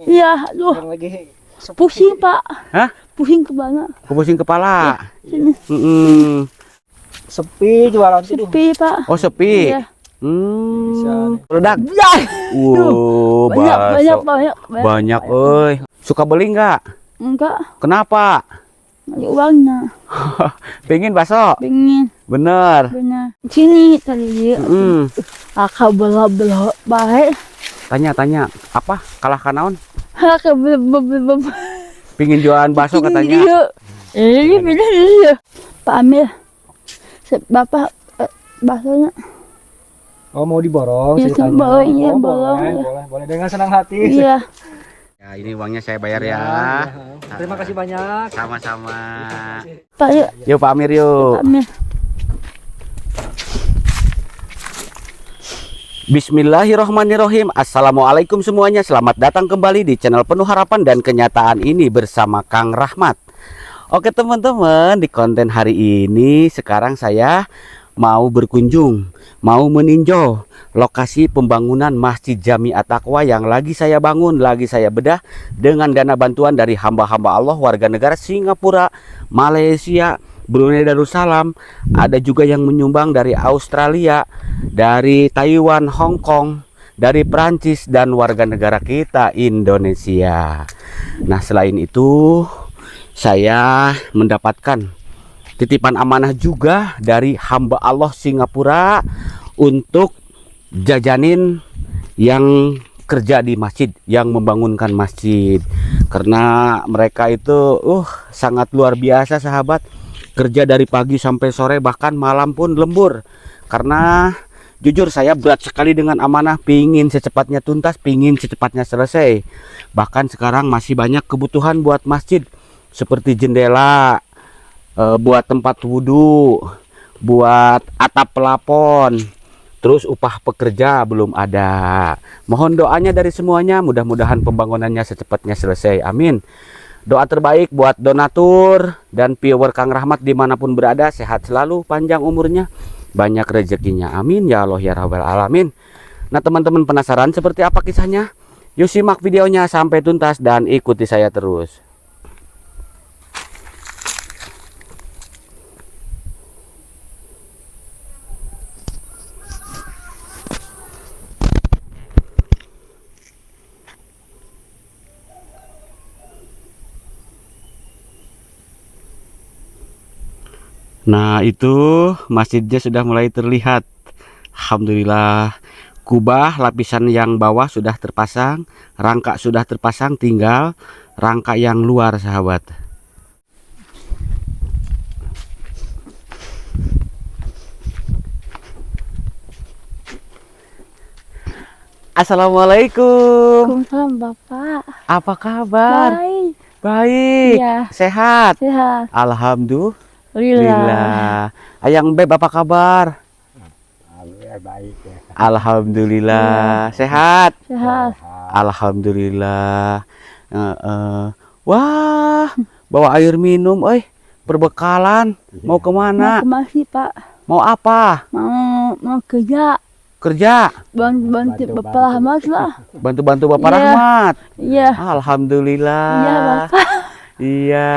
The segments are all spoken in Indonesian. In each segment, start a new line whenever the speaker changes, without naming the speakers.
Iya, aduh.
Yang lagi
Pusing, Pak.
Hah?
Pusing kepala.
Pusing kepala.
Sini.
sepi jualan sih tuh.
Sepi, Pak.
Oh, sepi.
Iya.
Ledak.
Ya.
Bakso.
Banyak.
Banyak, euy. Suka beli nggak?
Enggak,
Kenapa?
ada uangnya.
Pengen bakso?
Pengen,
Bener.
benar. Sini tadi. Akak belah baik.
Tanya. Apa? Kalah kanaon?
Akak belah.
Pingin jualan bakso katanya.
Ini benar. Pak Amir. Bapak baksonya.
Oh, mau diborong
Ya,
ceritanya.
boleh, iya,
Oh,
boleh.
boleh dengan senang hati.
Iya.
Ya, ini uangnya saya bayar ya.
Terima kasih banyak.
Sama-sama.
Pak, yuk.
Yuk Pak Amir yuk.
Pak Amir.
Bismillahirrahmanirrahim. Assalamualaikum semuanya. Selamat datang kembali di channel Penuh Harapan dan Kenyataan ini bersama Kang Rahmat. Oke teman-teman, di konten hari ini sekarang saya mau berkunjung, mau meninjau lokasi pembangunan Masjid Jami At-Taqwa yang lagi saya bangun, lagi saya bedah dengan dana bantuan dari hamba-hamba Allah warga negara Singapura, Malaysia, Brunei Darussalam. Ada juga yang menyumbang dari Australia, dari Taiwan, Hong Kong, dari Prancis, dan warga negara kita Indonesia. Nah, selain itu saya mendapatkan titipan amanah juga dari hamba Allah Singapura untuk jajanin yang kerja di masjid, yang membangunkan masjid. Karena mereka itu sangat luar biasa sahabat, kerja dari pagi sampai sore, bahkan malam pun lembur. Karena jujur saya berat sekali dengan amanah, pingin secepatnya tuntas, pingin secepatnya selesai. Bahkan sekarang masih banyak kebutuhan buat masjid, seperti jendela, buat tempat wudhu, buat atap pelapon, terus upah pekerja belum ada. Mohon doanya dari semuanya, mudah-mudahan pembangunannya secepatnya selesai, amin. Doa terbaik buat donatur dan viewer Kang Rahmat dimanapun berada, sehat selalu, panjang umurnya, banyak rezekinya, amin ya Allah ya Rabbal Alamin. Nah teman-teman, penasaran seperti apa kisahnya? Yuk simak videonya sampai tuntas dan ikuti saya terus. Nah itu masjidnya sudah mulai terlihat. Alhamdulillah, kubah lapisan yang bawah sudah terpasang, rangka sudah terpasang, tinggal rangka yang luar sahabat. Assalamualaikum.
Waalaikumsalam, Bapak.
Apa kabar?
Baik.
Baik.
Iya.
Sehat.
Sehat.
Alhamdulillah.
Alhamdulillah.
Ayang Beb apa kabar?
Baik ya.
Alhamdulillah. Sehat.
Sehat.
Alhamdulillah. Wah, bawa air minum, perbekalan. Mau
Mau
kemana?
ke masjid, Pak.
Mau apa?
Mau kerja.
Kerja.
Bantu Bapak Rahmat lah.
Bantu-bantu Bapak
Iya.
Rahmat.
Iya.
Alhamdulillah.
Iya, Bapak.
Iya.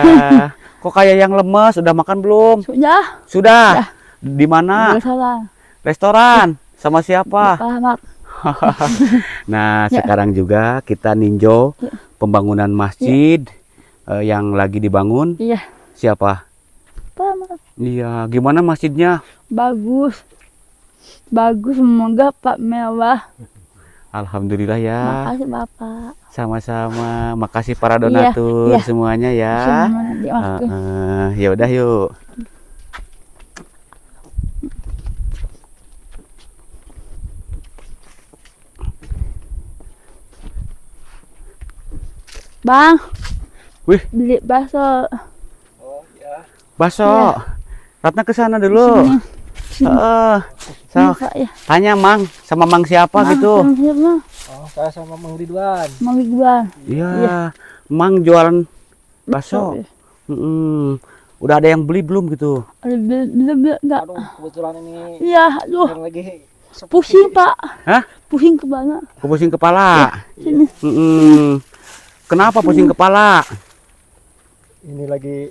Kok kayak yang lemes? Udah makan belum?
Sudah.
Sudah. Di mana?
Salah.
Restoran. Sama siapa?
Bapak Rahmat.
Nah,
Ya.
sekarang juga kita ninjau pembangunan masjid yang lagi dibangun.
Iya.
Siapa?
Bapak Rahmat.
Iya, gimana masjidnya?
Bagus. Bagus, semoga Pak mewah.
Alhamdulillah ya.
Makasih Bapak.
Sama-sama. Makasih para donatur
iya.
semuanya ya.
Semua dimaafkan.
Ya udah yuk.
Bang.
Wih.
Beli bakso.
Oh ya.
Bakso.
Iya.
Ratna ke sana dulu.
Sini.
So,
Pak, ya.
tanya Mang sama Mang siapa gitu.
Mang siapa?
Oh, saya sama Mang Ridwan.
Mang Ridwan.
Iya, Mang jualan bakso.
Ya.
Udah ada yang beli belum gitu?
Beli enggak.
Aduh, kebetulan ini
Iya, aduh.
yang lagi
Pusing, Pak.
Hah?
Pusing kepala.
Pusing kepala.
Sini.
Kenapa pusing kepala?
Ini lagi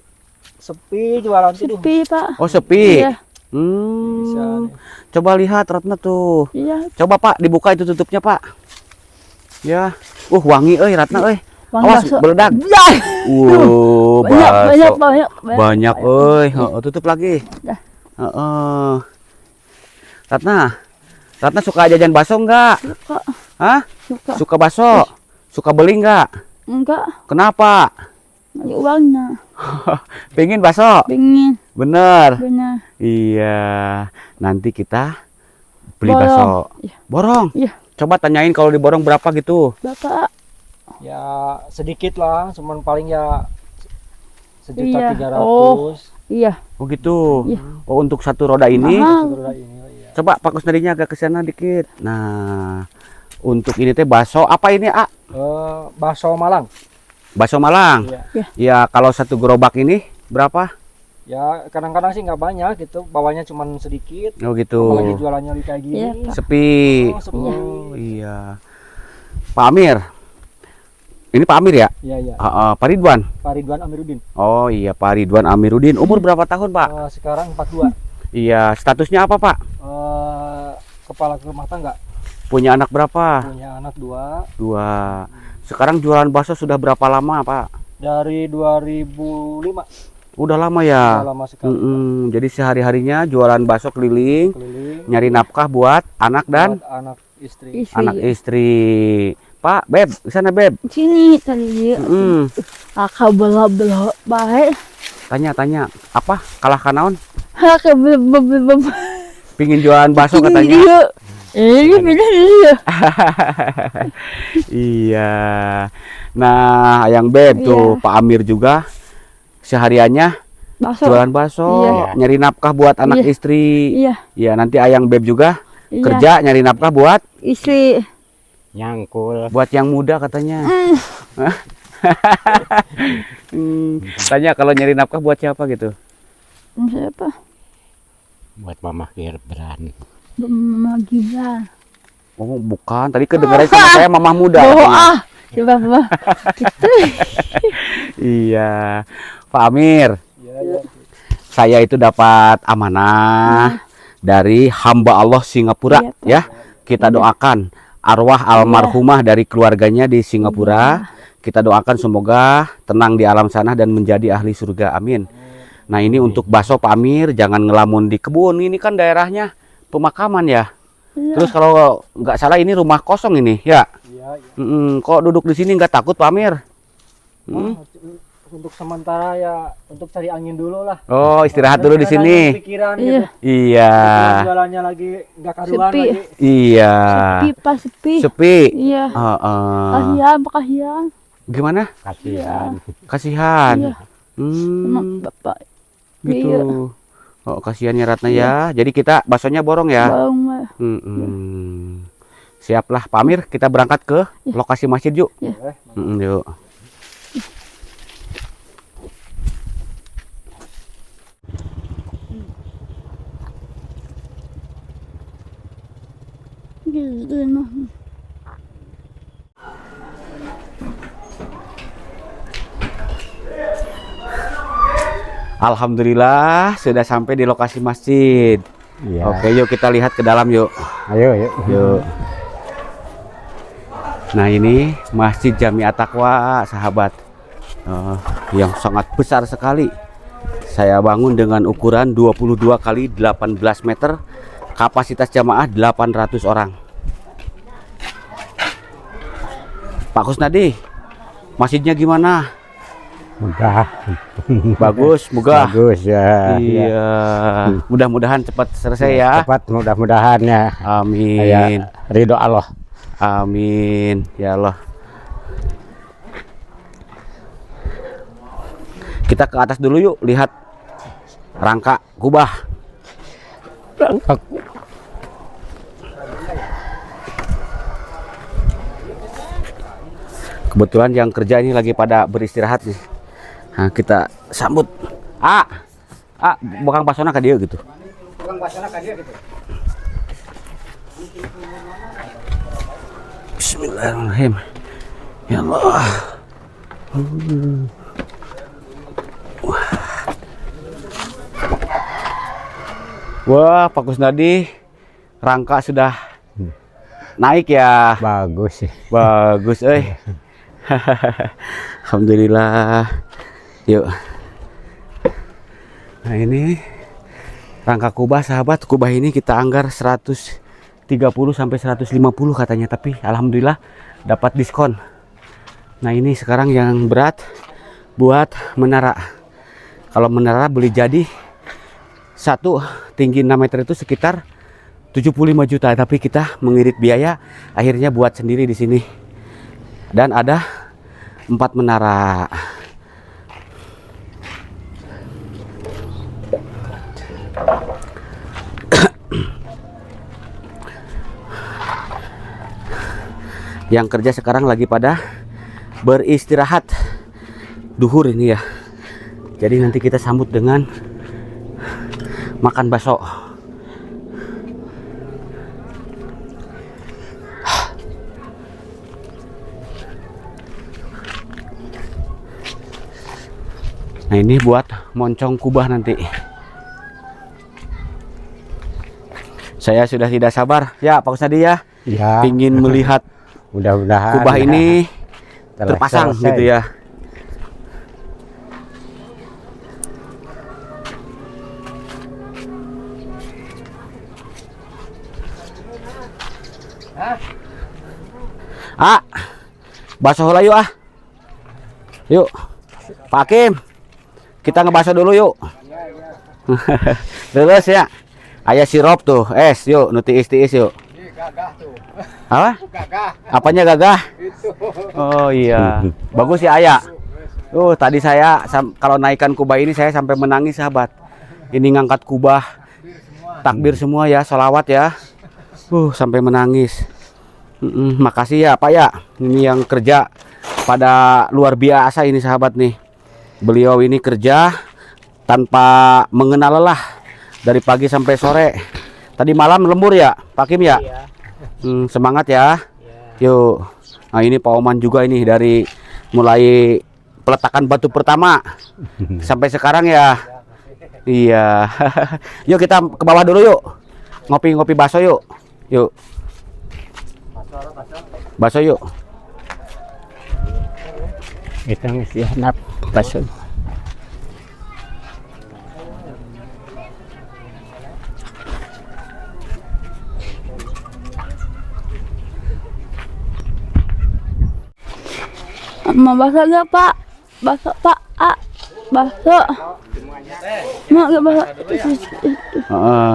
sepi jualan tuh.
Sepi, Pak.
Oh, sepi.
Iya.
Bisa
Hmm.
nih.
Coba lihat Ratna tuh.
Iya.
Coba Pak, dibuka itu tutupnya Pak. Ya. Wangi euy Ratna euy.
Bang
Awas
bakso.
meledak.
Ya.
Bakso.
Banyak.
Banyak euy. Tutup lagi.
Dah.
Heeh. Ratna suka jajan bakso enggak?
Suka.
Hah?
Suka.
Suka bakso? Suka beli enggak?
Enggak.
Kenapa?
Ada uangnya.
Pengen bakso?
Pengen.
Bener.
Benar.
Iya. Nanti kita beli
Borong.
bakso.
Iya.
Borong?
Iya.
Coba tanyain kalau di borong berapa gitu.
Bapak.
Ya sedikit lah, cuman paling ya
Iya.
1.300.000.
Iya.
Oh gitu.
Iya.
Oh untuk satu roda ini.
Mahal.
Seluruh ini, oh iya.
Coba Pak Kusnadinya agak ke sana dikit. Nah, untuk ini teh bakso apa ini, A?
Bakso Malang.
Bakso Malang.
Iya.
Ya, kalau satu gerobak ini berapa?
Ya kadang-kadang sih nggak banyak gitu, bawanya cuman sedikit.
Oh
Apalagi
gitu.
jualannya kayak gini.
Iya, Pak.
Sepi.
Oh, sepi.
Oh, iya. Pak Amir. Ini Pak Amir ya?
Iya, iya.
Pak Ridwan.
Pak Ridwan Amiruddin.
Oh iya, Pak Ridwan Amiruddin. Umur berapa tahun, Pak?
Sekarang 42.
Iya, statusnya apa, Pak?
Kepala rumah tangga.
Punya anak berapa?
Punya anak 2.
2. Sekarang jualan bakso sudah berapa lama, Pak?
Dari 2005.
Udah lama ya?
Udah lama sekali.
Jadi sehari-harinya jualan bakso keliling,
Keliling.
nyari nafkah buat anak dan
buat anak istri.
Istri.
anak istri. Pak, Beb, di sana Beb.
Sini tadi. Akak belah baik.
Tanya, apa? Kalahkan naon?
Akak belah.
Pingin jualan bakso katanya.
Iya. Iya.
Iya. Nah, yang Beb tuh,
Iya.
Pak Amir juga sehariannya
Bakso.
jualan bakso,
Iya.
nyari nafkah buat anak
Iya.
istri.
Iya.
Ya, nanti ayang Beb juga
Iya.
kerja nyari nafkah buat
Istri.
Nyangkul.
yang muda katanya. Tanya kalau nyari nafkah buat siapa gitu?
Siapa?
Buat Mama Gibran.
Mama Gibran.
Oh, bukan. Tadi kedengaran sama saya mamah muda.
Oh,
katanya.
Coba. Gitu.
Iya. Pak Amir,
Iya.
saya itu dapat amanah dari hamba Allah Singapura.
Iya, Pak.
Ya, kita doakan arwah almarhumah dari keluarganya di Singapura. Kita doakan semoga tenang di alam sana dan menjadi ahli surga. Amin. Nah, ini untuk bakso Pak Amir, jangan ngelamun di kebun. Ini kan daerahnya pemakaman ya.
Iya.
Terus kalau nggak salah ini rumah kosong ini, ya.
Iya.
Kok duduk di sini nggak takut Pak Amir?
Untuk sementara ya untuk cari angin dulu lah.
Oh, istirahat dulu di sini.
Pikiran
Iya.
gitu.
Iya.
Jualannya lagi nggak karuan
Sepi.
lagi.
Iya.
Sepi, Pak, sepi.
Sepi.
Iya. Kasihan.
Gimana?
Kasihan.
Kasihan.
Iya. Sama Bapak.
Gitu.
Iya.
Oh, kasihannya Ratna ya. Jadi kita baksonya borong ya.
Bang, Mbak.
Siaplah Pak Amir, kita berangkat ke lokasi masjid yuk.
Iya.
Yuk.
Gitu.
Alhamdulillah sudah sampai di lokasi masjid.
Iya.
Oke, yuk kita lihat ke dalam yuk.
Ayo, yuk.
Yuk. Nah, ini Masjid Jami At-Taqwa, sahabat. Yang sangat besar sekali. Saya bangun dengan ukuran 22 kali 18 meter. Kapasitas jamaah 800 orang. Pak Kusnadi, masjidnya gimana?
Mudah.
Bagus, megah.
Bagus ya.
Iya. Mudah-mudahan cepat selesai ya.
Cepat mudah-mudahan ya.
Amin.
Ridho Allah.
Amin. Ya Allah. Kita ke atas dulu yuk, lihat rangka kubah.
Rangka.
Kebetulan yang kerja ini lagi pada beristirahat nih. Nah, kita sambut. Bukan pasona ke dia gitu.
Bukan pasona ke dia gitu.
Bismillahirrahmanirrahim. Ya Allah. Wah, Pak Kusnadi, rangka sudah naik ya.
Bagus sih.
Bagus, Alhamdulillah. Yuk. Nah, ini rangka kubah, sahabat. Kubah ini kita anggar 130 sampai 150 katanya, tapi alhamdulillah dapat diskon. Nah, ini sekarang yang berat buat menara. Kalau menara beli jadi satu tinggi 6 meter itu sekitar 75 juta, tapi kita mengirit biaya akhirnya buat sendiri di sini. Dan ada 4 menara. Yang kerja sekarang lagi pada beristirahat duhur ini ya. Jadi nanti kita sambut dengan makan bakso. Nah, ini buat moncong kubah nanti. Saya sudah tidak sabar ya Pak Kusnadi ya.
Ya.
Ingin melihat
Mudah-mudahan
kubah ini
telah
terpasang
selesai.
gitu ya. Bakso heula yuk ah. Yuk. Pak Hakim. Kita ngebakso dulu yuk. Terus ya. Aya sirup tuh, es yuk, nu tiis-tiis yuk.
Gagah tuh.
Apa?
Gagah.
Apanya gagah?
Itu.
Oh iya. Bagus ya Aya. Tadi saya kalau naikkan kubah ini saya sampai menangis sahabat. Ini ngangkat kubah. Takbir semua ya, sholawat ya. Sampai menangis. Makasih ya Pak ya. Ini yang kerja pada luar biasa ini sahabat nih. Beliau ini kerja tanpa mengenal lelah dari pagi sampai sore. Tadi malam lembur ya Pak Kim ya. Semangat ya. Yuk. Nah, ini Pak Oman juga ini dari mulai peletakan batu pertama sampai sekarang ya. Iya. Yuk kita ke bawah dulu yuk. Ngopi-ngopi bakso yuk. Yuk. Bakso yuk.
Itu mesti hanap bakso.
Mau bakso gak Pak? Bakso Pak. Bakso. Mau gak bakso?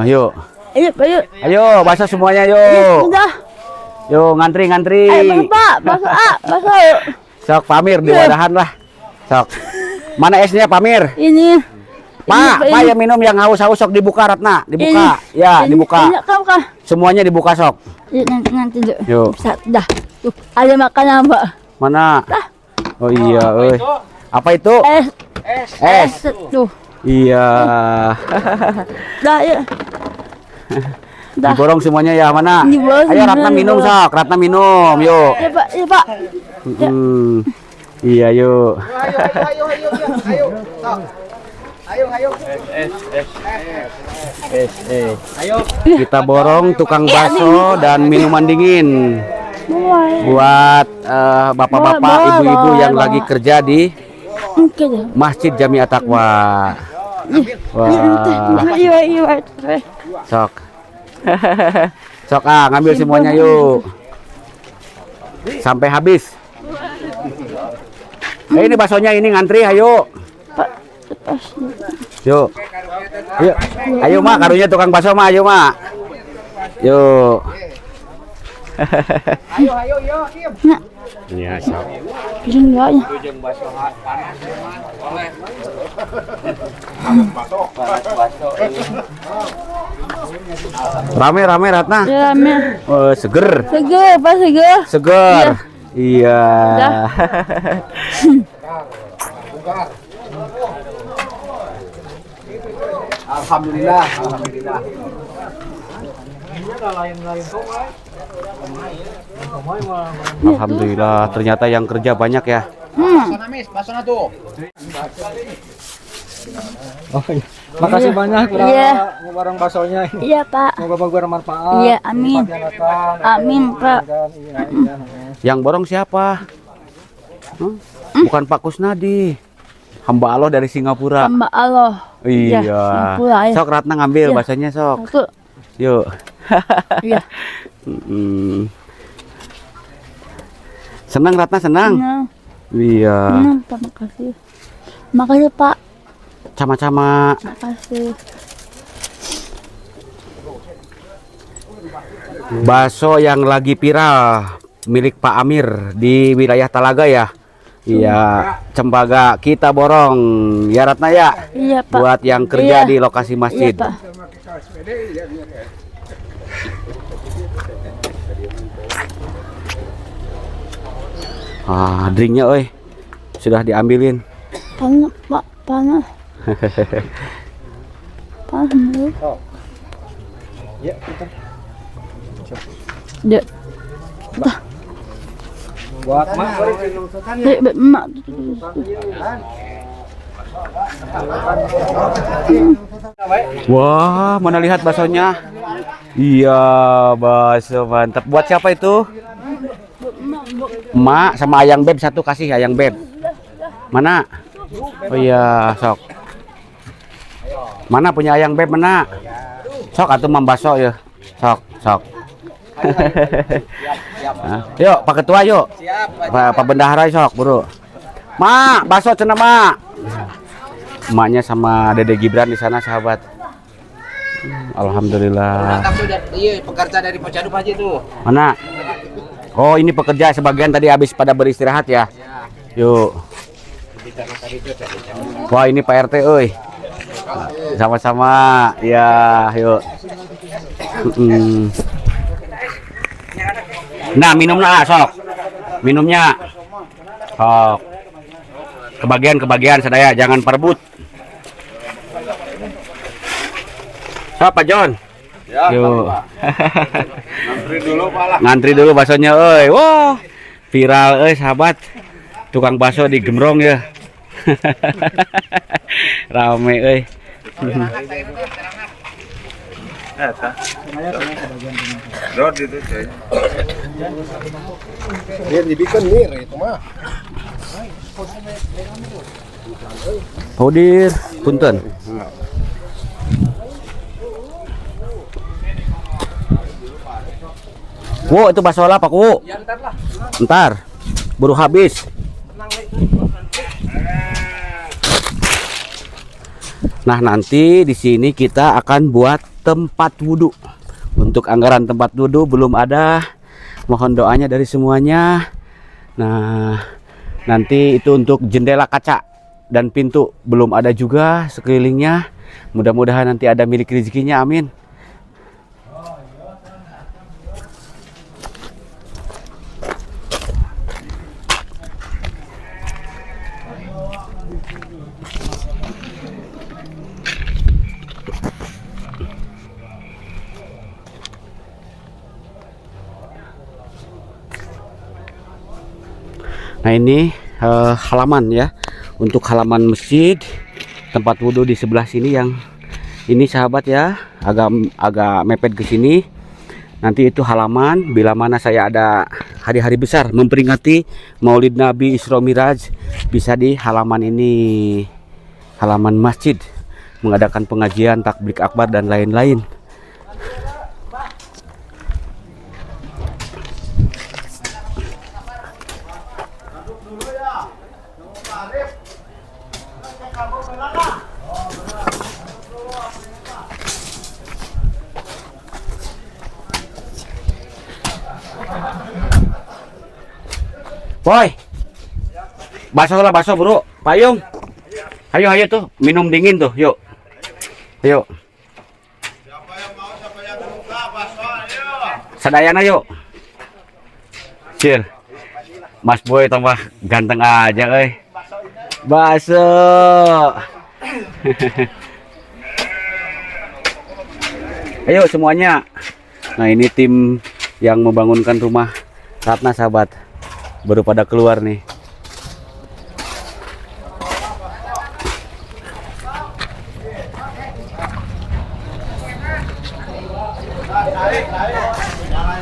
Yuk.
Ayo Pak yuk.
Ayo bakso semuanya yuk.
Udah.
Yuk ngantri-ngantri.
Ayo Pak. Bakso bakso yuk.
Sok Pamir di wadahan lah. Sok. Mana esnya Pamir?
Ini.
Pak, Pak yang minum yang haus-haus sok dibuka Ratna, dibuka. Ya, dibuka.
Ini kamu kah?
Semuanya dibuka sok.
Nanti dulu.
Yuk.
Dah. Tuh, ada makanan Pak.
Mana? Oh iya, euy. Apa itu? Es.
Tuh.
Iya.
Dah ya. Dah.
Diborong semuanya ya, mana?
Diborong
Ayo Ratna
semuanya,
minum
diborong.
sok, Ratna minum, yuk.
Ya Pak, ya Pak.
Iya, yuk.
Ayo.
Kita borong tukang bakso dan minuman dingin buat bapak-bapak, ibu-ibu yang lagi kerja di
Oke deh.
Masjid Jamiat Taqwa. Wah,
Iya.
sok. Sok ngambil semuanya yuk. Sampai habis. Ini baksonya ini ngantri, ayo. Yuk. Yuk. Ayo Mak, karunya tukang bakso Mak, ayo Mak. Yuk.
Ayo, Kim.
Ya, sok.
Enggaknya.
Rame Ratna.
Rame.
Seger.
Seger, Pak seger.
Seger. Iya.
Alhamdulillah.
Alhamdulillah, ternyata yang kerja banyak ya.
Oh, iya. Makasih banyak udah
Iya.
ngebareng baksonya.
Iya, Pak.
Semoga bermanfaat.
Iya, amin.
Tempat yang datang.
Amin, Pak.
Iya, iya.
Yang borong siapa? Bukan Pak Kusnadi. Hamba Allah dari Singapura.
Hamba Allah.
Iya.
Singapura, ya.
Sok Ratna ngambil
Iya.
baksonya sok.
Satu.
Yuk.
Iya.
Senang Ratna senang.
Senang.
Iya.
Senang, Pak. Makasih. Makasih, Pak.
Sama-sama.
Makasih.
Bakso yang lagi viral milik Pak Amir di wilayah Talaga ya. Iya, Cembaga kita borong ya Ratna ya.
Iya, Pak.
Buat yang kerja
Iya.
di lokasi masjid.
Iya, Pak.
Drinknya oi. Sudah diambilin.
Panas, Pak. Panas. Panas.
Ya, kita
Ya.
buat mak.
Emak.
Wah, mana lihat baksonya? Iya, bakso mantap. Buat siapa itu? Emak sama ayang beb satu, kasih ayang beb. Mana? Oh iya, sok. Mana punya ayang beb mana? Sok atau mambaso ya. Sok, sok. Nah, yuk Pak Ketua yuk. Pak Bendahara sok buru. Mak, bakso cenah mak. Emaknya sama Dede Gibran di sana sahabat. Alhamdulillah.
Iya, pekerja dari Pocadu Pak Haji tuh.
Mana? Oh, ini pekerja sebagian tadi habis pada beristirahat ya. Yuk. Wah, ini Pak RT euy. Sama-sama. Ya, yuk. Nah, minumnya sok. Minumnya. Sok. Kebagian sadaya, jangan perebut. Sok, Pak John.
Ya,
Yuk.
ngantri dulu Pak lah.
Ngantri dulu baksonya euy. Wah, viral euy sahabat. Tukang bakso di Gembrong ya. Rame euy.
Rod itu coy. Dia dibikin mir itu mah.
Paudir, punten. Wo, itu bakso lah Pak Ku. Ntar, baru habis. Nah, nanti di sini kita akan buat tempat wudhu. Untuk anggaran tempat wudhu belum ada. Mohon doanya dari semuanya. Nah, nanti itu untuk jendela kaca dan pintu belum ada juga sekelilingnya. Mudah-mudahan nanti ada milik rezekinya, amin. Nah, ini halaman ya, untuk halaman masjid, tempat wudhu di sebelah sini yang ini sahabat ya, agak mepet ke sini. Nanti itu halaman bila mana saya ada hari-hari besar memperingati Maulid Nabi Isra Miraj, bisa di halaman ini, halaman masjid, mengadakan pengajian, takbir akbar dan lain-lain. Boy, bakso lah, bakso bro, payung. Ayo tuh, minum dingin tuh, yuk. Ayo. Sadayana yuk. Cil, Mas Boy tambah ganteng aja, bakso. Ayo semuanya. Nah, ini tim yang membangunkan rumah Ratna sahabat. Baru pada keluar nih.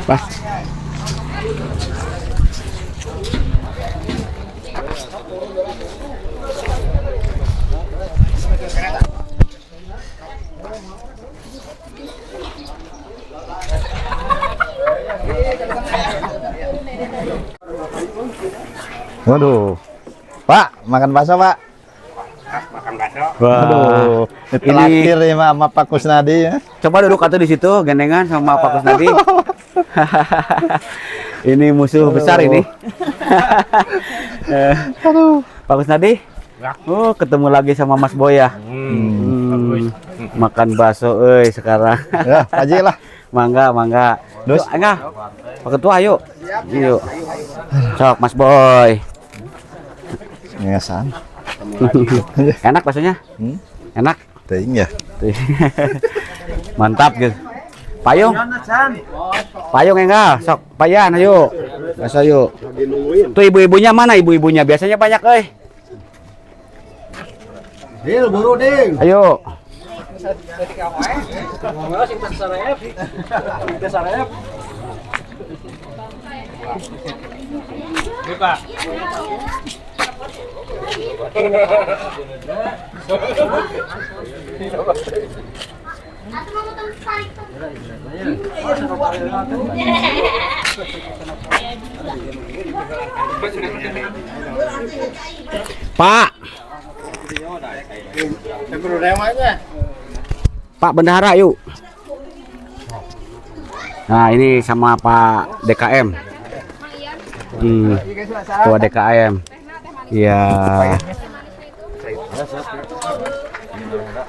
Pas.
Waduh, Pak, makan bakso Pak.
Makan bakso.
Waduh, ditraktir ya sama Pak Kusnadi ya.
Coba duduk atau di situ gandengan sama Pak Kusnadi. Ini musuh besar ini. Pak Kusnadi. Oh, ketemu lagi sama Mas Boy ya. Makan bakso sekarang.
Ya, Haji lah.
Mangga.
Dus.
Enggak. Pak Ketua ayo. Yuk. Sok Mas Boy.
Ngesan.
Enak baksonya? Enak.
Ting ya.
Mantap gitu. Payung. Payung enggak? Sok payan ayo. Bakso yuk. Tuh ibu-ibunya mana ibu-ibunya? Biasanya banyak
Dil, buru ding.
Ayo. Pak. Pak Bendahara yuk. Nah ini sama Pak DKM. Ketua DKM. Iya.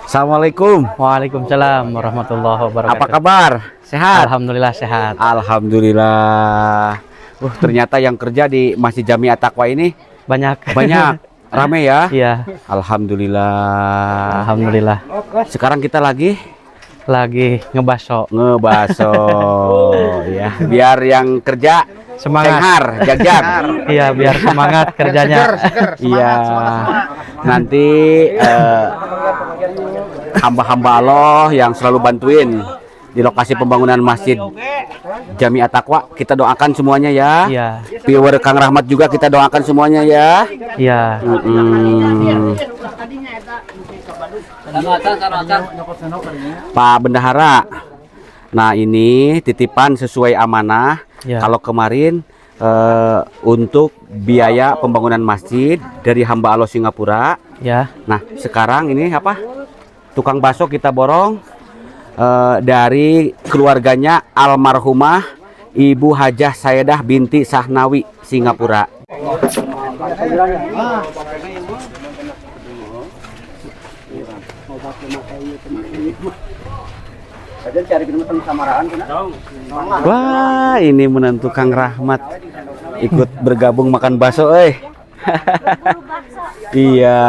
Assalamualaikum.
Waalaikumsalam warahmatullahi wabarakatuh.
Apa kabar? Sehat?
Alhamdulillah sehat.
Alhamdulillah. Ternyata yang kerja di Masjid Jami At-Taqwa ini
Banyak.
Rame ya?
Iya.
Alhamdulillah.
Alhamdulillah.
Sekarang kita lagi
ngebaso.
Ya, biar yang kerja
Semangat.
Tenghar, jag-jag.
Iya, biar semangat kerjanya.
Iya. Nanti hamba-hamba Allah yang selalu bantuin di lokasi pembangunan Masjid Jami At-Taqwa, kita doakan semuanya ya.
Iya.
Viewer Kang Rahmat juga kita doakan semuanya ya.
Iya.
Pak Bendahara. Nah, ini titipan sesuai amanah.
Ya.
Kalau kemarin untuk biaya pembangunan masjid dari hamba Allah Singapura.
Ya.
Nah, sekarang ini apa? Tukang bakso kita borong dari keluarganya almarhumah Ibu Hajah Sayedah binti Sahnawi Singapura. Wah, ini menantu Kang Rahmat ikut bergabung makan bakso, Iya.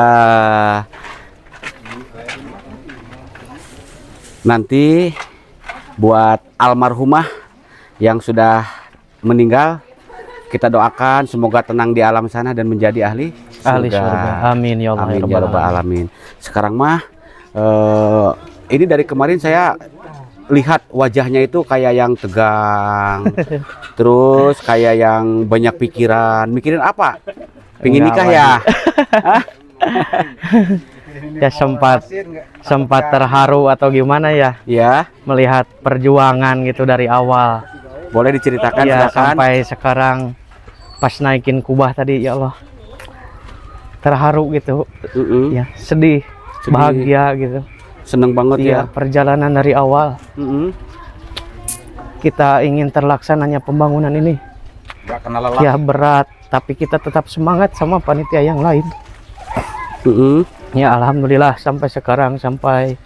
Nanti buat almarhumah yang sudah meninggal, kita doakan semoga tenang di alam sana dan menjadi ahli
surga. Amin ya Allah.
Amin ya rabbal alamin. Sekarang mah ini dari kemarin saya lihat wajahnya itu kayak yang tegang, terus kayak yang banyak pikiran. Mikirin apa? Pingin nikah ya?
Ya sempat terharu atau gimana ya?
Ya.
Melihat perjuangan gitu dari awal.
Boleh diceritakan
Ya,
silakan.
sampai sekarang pas naikin kubah tadi, ya Allah, terharu gitu. Ya, sedih, bahagia gitu.
Seneng banget ya.
Perjalanan dari awal kita ingin terlaksananya pembangunan ini.
Gak kena lelah.
Ya berat, tapi kita tetap semangat sama panitia yang lain. Ya alhamdulillah sampai sekarang, sampai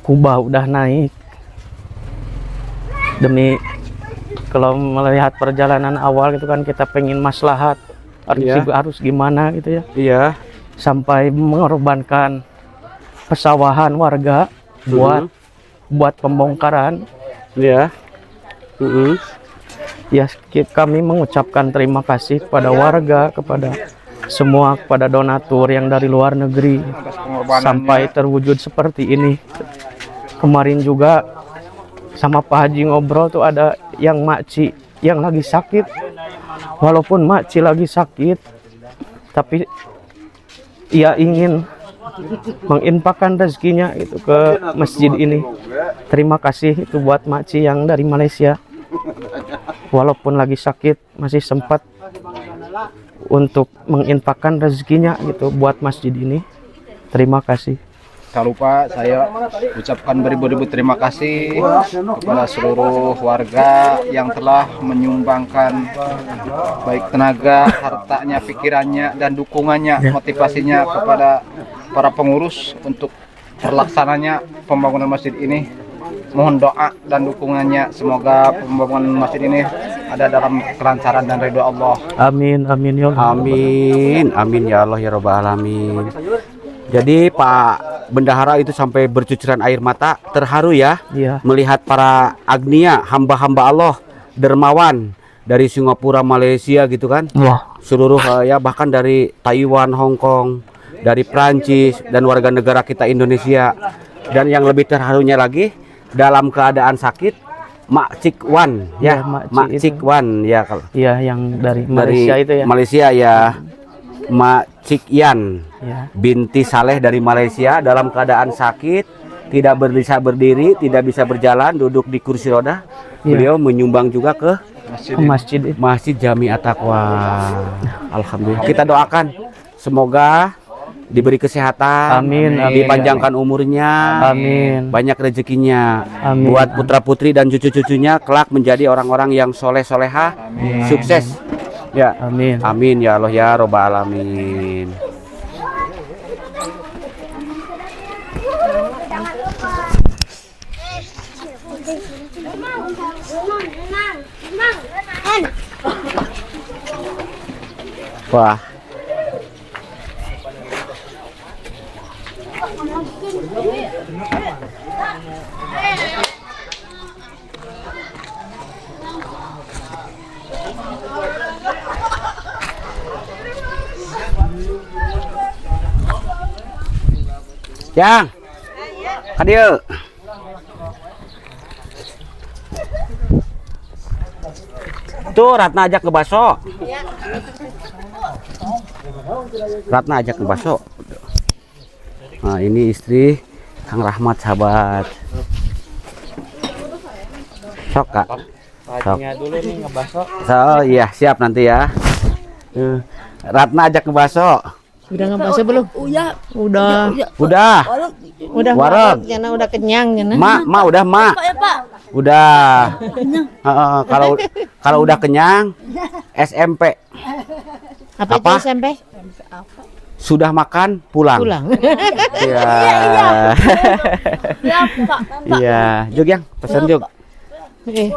kubah udah naik. Demi kalau melihat perjalanan awal gitu kan, kita pengen maslahat harus gimana gitu ya.
Iya.
Sampai mengorbankan pesawahan warga buat pembongkaran.
Iya.
Ya, kami mengucapkan terima kasih kepada warga, kepada semua, kepada donatur yang dari luar negeri sampai terwujud seperti ini. Kemarin juga sama Pak Haji ngobrol tuh ada yang makci yang lagi sakit. Walaupun makci lagi sakit, tapi ia ingin menginfakkan rezekinya itu ke masjid ini. Terima kasih itu buat makci yang dari Malaysia. Walaupun lagi sakit masih sempat untuk menginfakkan rezekinya gitu buat masjid ini. Terima kasih.
Tak lupa saya ucapkan beribu-ribu terima kasih kepada seluruh warga yang telah menyumbangkan baik tenaga, hartanya, pikirannya, dan dukungannya, motivasinya kepada para pengurus untuk terlaksananya pembangunan masjid ini. Mohon doa dan dukungannya, semoga pembangunan masjid ini ada dalam kelancaran dan ridho Allah.
Amin, amin ya Allah.
Amin, amin ya Allah ya Rabbal alamin. Jadi Pak Bendahara itu sampai bercucuran air mata, terharu ya,
Iya.
melihat para agnia, hamba-hamba Allah, dermawan dari Singapura, Malaysia gitu kan,
Wah,
seluruh ya bahkan dari Taiwan, Hong Kong, dari Prancis dan warga negara kita Indonesia. Dan yang lebih terharunya lagi, dalam keadaan sakit, Mak Cik Wan ya,
Iya, Mak
Mak
Cik
Cik Wan ya, kalau
iya yang dari
dari
Malaysia itu ya.
Malaysia ya, Mak Cik Yan
Ya.
binti Saleh dari Malaysia dalam keadaan sakit, tidak bisa berdiri, tidak bisa berjalan, duduk di kursi roda.
Iya.
Beliau menyumbang juga ke
Ke masjid itu.
Masjid Jami At-Taqwa. Alhamdulillah. Kita doakan semoga diberi kesehatan,
Amin, amin.
dipanjangkan umurnya,
Amin.
banyak rezekinya,
Amin.
buat putra putri dan cucu-cucunya kelak menjadi orang-orang yang soleh solehah, sukses. Ya,
Amin.
amin ya Allah ya Rabbal alamin. Wah. Yang, hadir. Tuh Ratna ajak ke baso. Ratna ajak ke baso. Nah ini istri Kang Rahmat sahabat. Sok kak. Sok.
Dulu nih ngebaso.
So iya siap nanti ya. Ratna ajak ke baso.
Udah ngebaso belum? Udah.
Udah.
Udah
Wareg.
Jana udah kenyang Jana.
Ma udah ma. Udah. Kalau udah kenyang SMP.
Apa itu
Apa?
SMP?
Sudah makan pulang.
Pulang.
Iya. Iya. Jug yang pesan Jug.
Eh,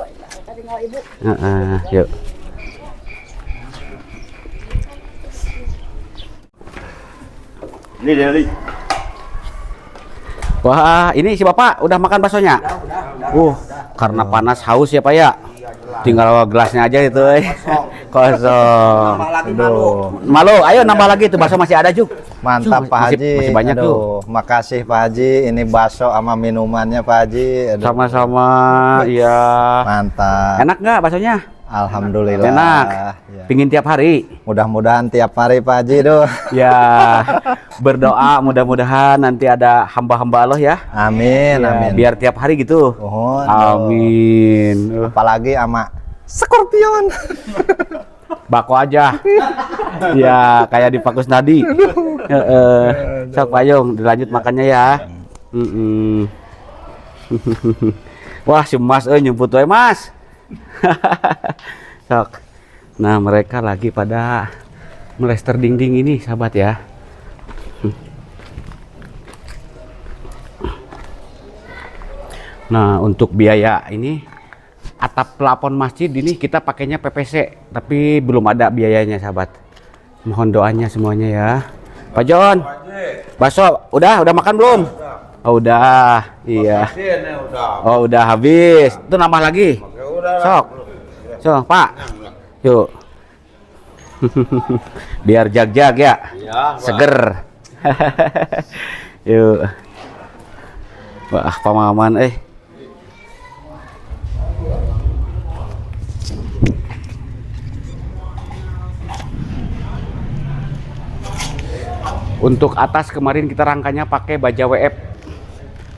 Yuk.
Ini Deli.
Wah, ini si Bapak udah makan baksonya? Karena panas haus ya Pak ya. Tinggal gelasnya aja itu. Kosong. Malu, ayo nambah lagi tuh bakso masih ada Juk.
Mantap Pak Haji.
Masih banyak tuh.
Makasih Pak Haji. Ini bakso sama minumannya Pak Haji. Aduh,
Sama-sama, iya.
mantap.
Enak nggak baksonya?
Alhamdulillah.
Enak.
Ya.
Pingin tiap hari.
Mudah-mudahan tiap hari Pak Haji tuh.
Ya, berdoa mudah-mudahan nanti ada hamba-hamba Allah ya.
Amin,
Ya,
amin.
biar tiap hari gitu.
Mohon.
Amin.
Apalagi sama Scorpion.
Bako aja. Ya, kayak di Pakus Nadi. Sok Payung, dilanjut makannya ya. Wah, si Mas nyumput we Mas. Sok. Nah, mereka lagi pada melester dinding ini, sahabat ya. Nah, untuk biaya ini atap plafon masjid ini kita pakainya PVC, tapi belum ada biayanya, sahabat. Mohon doanya semuanya ya. Pak John, bakso udah makan belum? Oh, udah, iya. Oh, udah habis. Itu nambah lagi. Sok, Pak. Yuk. Biar jag-jag ya. Seger. Yuk. Wah, Pak Maman, Untuk atas kemarin kita rangkanya pakai baja WF.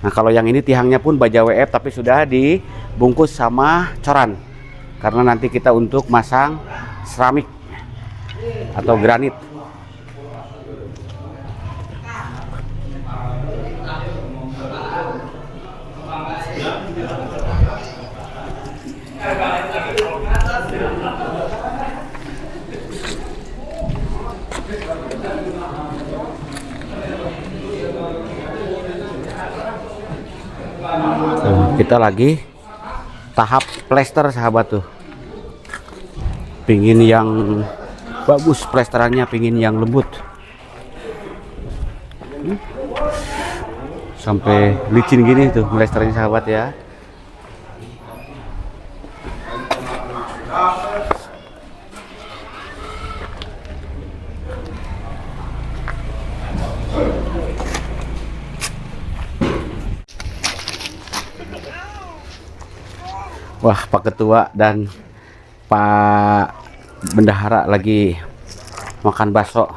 Nah kalau yang ini tiangnya pun baja WF tapi sudah dibungkus sama coran. Karena nanti kita untuk masang seramik atau granit. Kita lagi tahap plester sahabat tuh, pingin yang bagus plesterannya, pingin yang lembut sampai licin gini tuh plesternya sahabat ya. Wah, Pak Ketua dan Pak Bendahara lagi makan bakso.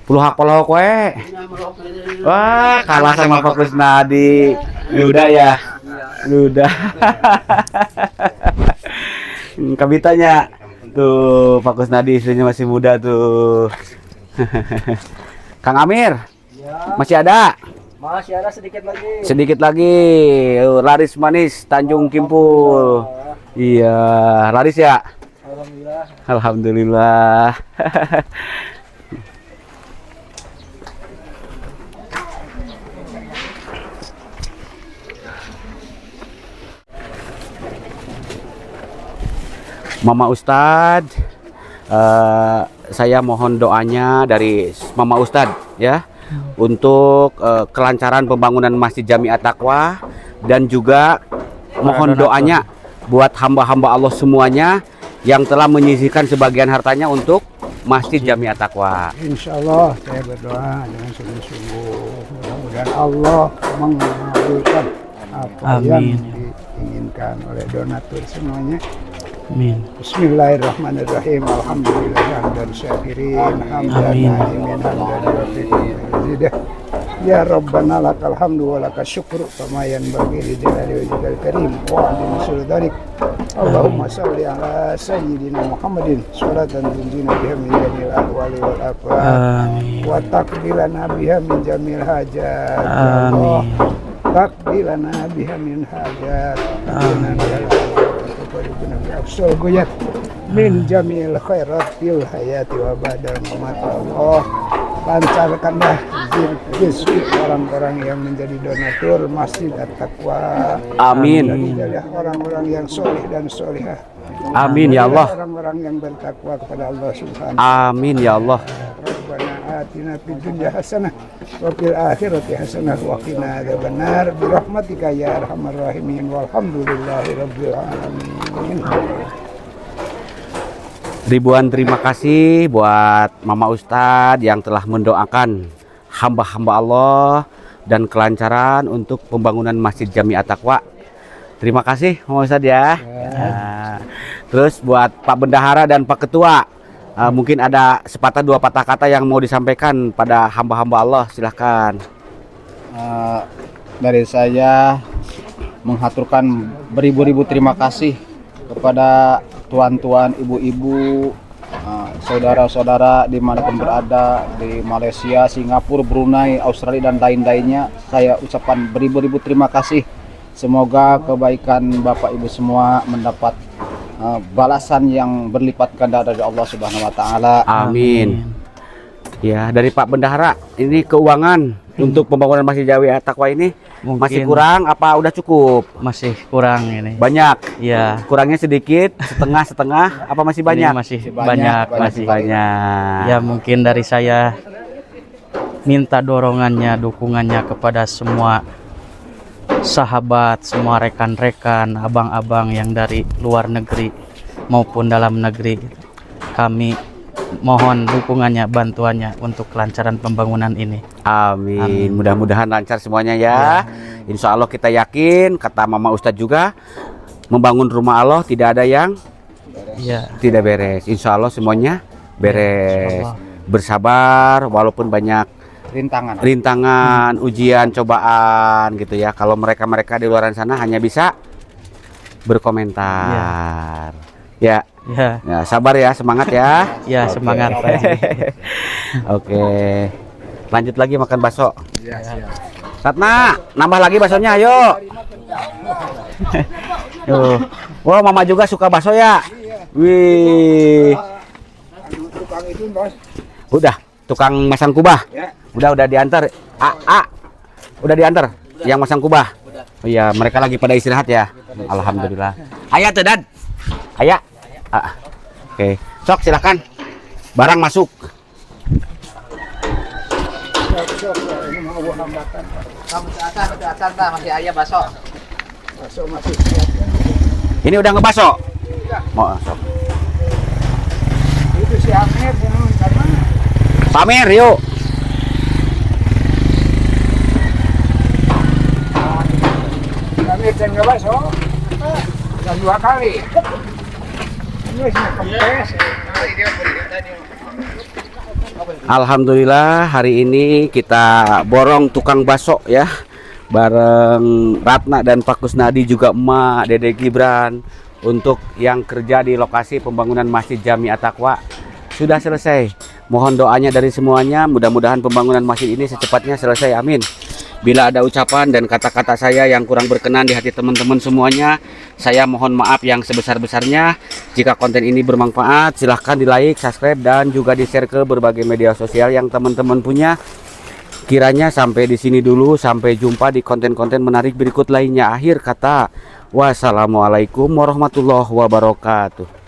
Puluhak polohok we. Wah, kalah sama Pak Kusnadi. Luda ya. Luda. Kabitanya tuh Pak Kusnadi istrinya masih muda tuh. Kang Amir. Masih ada?
Masih ada sedikit lagi.
Sedikit lagi. Laris manis Tanjung Kimpul. Iya, laris ya?
Alhamdulillah.
Alhamdulillah. Mama Ustadz, saya mohon doanya dari Mama Ustadz ya untuk kelancaran pembangunan Masjid Jami At-Taqwa, dan juga mohon doanya buat hamba-hamba Allah semuanya yang telah menyisihkan sebagian hartanya untuk Masjid Jami At-Taqwa.
Insya Allah saya berdoa dengan sungguh-sungguh, mudah-mudahan Allah mengabulkan apa yang diinginkan oleh donatur semuanya.
Amin.
Bismillahirrahmanirrahim. Alhamdulillah hamdan syakirin, hamdan na'imin, hamdan rafiqin. Ya Rabbana lakal hamdu wa lakal syukru kama yanbaghi li jalali wajhikal karim wa 'azimi sultanik. Allahumma shalli ala sayyidina Muhammadin sholatan tunjina biha min jamil ahwali wal afat wa taqbilana biha min jamil hajat. Amin. Taqbilana biha min hajat. Amin. Afsul guyat min jamil khairatil hayati wa badal mamat. Allah lancarkanlah rezeki orang-orang yang menjadi donatur Masjid At-Taqwa.
Amin.
Jadilah orang-orang yang soleh dan solehah.
Amin ya Allah.
Orang-orang yang bertakwa kepada Allah Subhanahu.
Amin ya Allah.
Rabbana atina fid dunya hasanah wa fil akhirati hasanah wa qina adzabannar bi rahmatika ya arhamar rahimin walhamdulillahi rabbil alamin.
Ribuan terima kasih buat Mama Ustadz yang telah mendoakan hamba-hamba Allah dan kelancaran untuk pembangunan Masjid Jami At-Taqwa. Terima kasih Mama Ustadz ya. Nah, terus buat Pak Bendahara dan Pak Ketua, mungkin ada sepatah dua patah kata yang mau disampaikan pada hamba-hamba Allah, silahkan.
Dari saya menghaturkan beribu-ribu terima kasih kepada tuan-tuan, ibu-ibu, saudara-saudara dimanapun berada, di Malaysia, Singapura, Brunei, Australia dan lain-lainnya. Saya ucapkan beribu-ribu terima kasih. Semoga kebaikan Bapak Ibu semua mendapat balasan yang berlipat ganda dari Allah Subhanahu wa taala.
Amin. Ya, dari Pak Bendahara, ini keuangan untuk pembangunan Masjid Jami At-Taqwa ini
Mungkin
masih kurang apa udah cukup?
masih kurang ini.
Banyak.
Ya,
Kurangnya sedikit, setengah apa masih banyak?
ini masih banyak, masih
Banyak.
Ya, mungkin dari saya minta dorongannya, dukungannya kepada semua sahabat, semua rekan-rekan, abang-abang yang dari luar negeri maupun dalam negeri. Kami mohon dukungannya, bantuannya untuk kelancaran pembangunan ini.
Amin. Mudah-mudahan lancar semuanya ya. Insya Allah kita yakin, kata Mama Ustadz juga, membangun rumah Allah tidak ada yang
Ya,
tidak beres. Insya Allah semuanya beres. bersabar walaupun banyak rintangan, ujian, cobaan gitu ya. Kalau mereka di luar sana hanya bisa berkomentar. Ya. Ya, sabar ya, semangat ya.
Ya, semangat.
Oke. Lanjut lagi makan bakso. Ratna, nambah lagi baksonya, ayo. Wah, mama juga suka bakso ya. Wih. Udah, tukang masang kubah. Udah diantar. Udah diantar yang masang kubah. Oh iya, mereka lagi pada istirahat ya. Alhamdulillah. Ayah tuh, Dad. Ayah. Oke. Sok silakan. Barang masuk.
Masih ayah bakso.
Ini udah ngebaso. Mau sok.
Itu si Amir karena
Pamer yuk.
Amir dan ngebaso. Dan 2 kali. Ini sih kempes.
Alhamdulillah hari ini kita borong tukang bakso ya, bareng Ratna dan Pak Kusnadi, juga emak Dede Gibran, untuk yang kerja di lokasi pembangunan Masjid Jami At-Taqwa. Sudah selesai. Mohon doanya dari semuanya, mudah-mudahan pembangunan masjid ini secepatnya selesai, amin. Bila ada ucapan dan kata-kata saya yang kurang berkenan di hati teman-teman semuanya, saya mohon maaf yang sebesar-besarnya. Jika konten ini bermanfaat, silahkan di like, subscribe, dan juga di share ke berbagai media sosial yang teman-teman punya. Kiranya sampai di sini dulu, sampai jumpa di konten-konten menarik berikut lainnya. Akhir kata, wassalamualaikum warahmatullahi wabarakatuh.